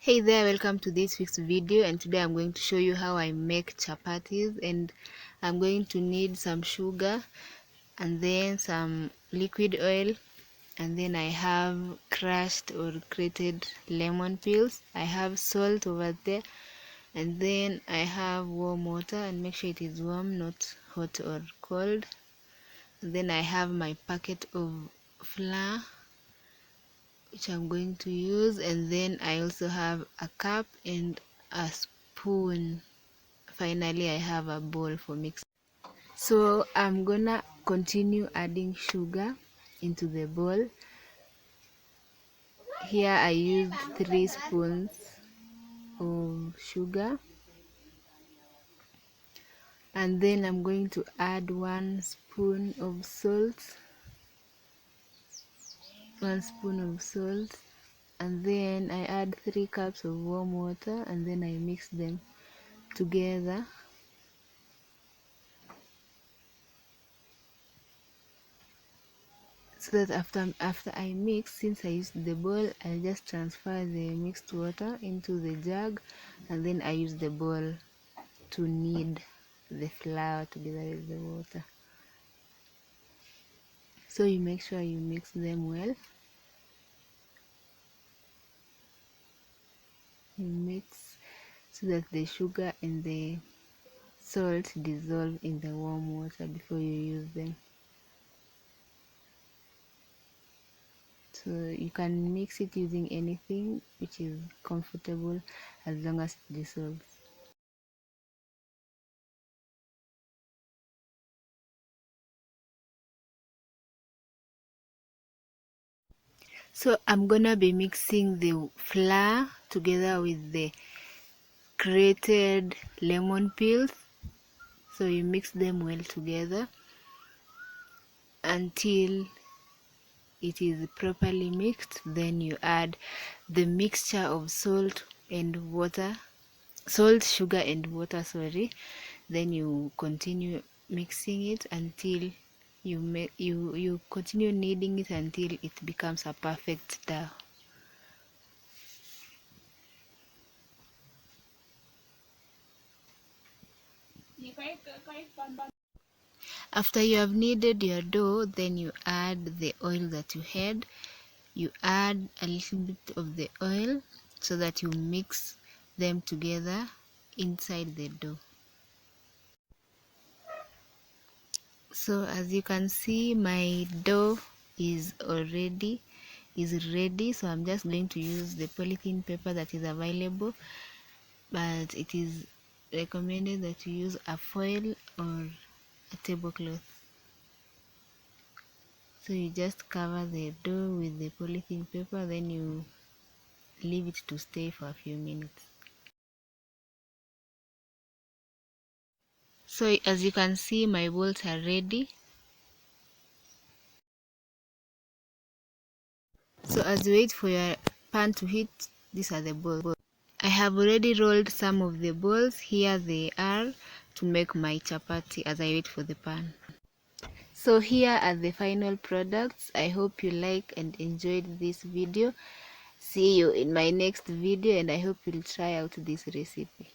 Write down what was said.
Hey there, welcome to this week's video, and today I'm going to show you how I make chapatis. And I'm going to need some sugar and then some liquid oil, and then I have crushed or grated lemon peels. I have salt over there, and then I have warm water, and make sure it is warm, not hot or cold. And then I have my packet of flour which I'm going to use, and then I also have a cup and a spoon. Finally, I have a bowl for mixing. So I'm gonna continue adding sugar into the bowl. Here I used 3 spoons of sugar, and then I'm going to add 1 spoon of salt, and then I add 3 cups of warm water, and then I mix them together. So that after I mix, since I used the bowl, I just transfer the mixed water into the jug, and then I use the bowl to knead the flour together with the water. So you make sure you mix them well. You mix so that the sugar and the salt dissolve in the warm water before you use them. So you can mix it using anything which is comfortable as long as it dissolves. So I'm gonna be mixing the flour together with the grated lemon peels. So you mix them well together until it is properly mixed. Then you add the mixture of salt, sugar and water, sorry. Then you continue mixing it until you continue kneading it until it becomes a perfect dough. After you have kneaded your dough, then you add the oil that you had. You add a little bit of the oil so that you mix them together inside the dough. So as you can see, my dough is ready. So I'm just going to use the polythene paper that is available, but it is recommended that you use a foil or a tablecloth. So you just cover the dough with the polythene paper, then you leave it to stay for a few minutes. So as you can see, my balls are ready. So as you wait for your pan to heat, these are the balls. I have already rolled some of the balls. Here they are to make my chapati as I wait for the pan. So here are the final products. I hope you like and enjoyed this video. See you in my next video, and I hope you'll try out this recipe.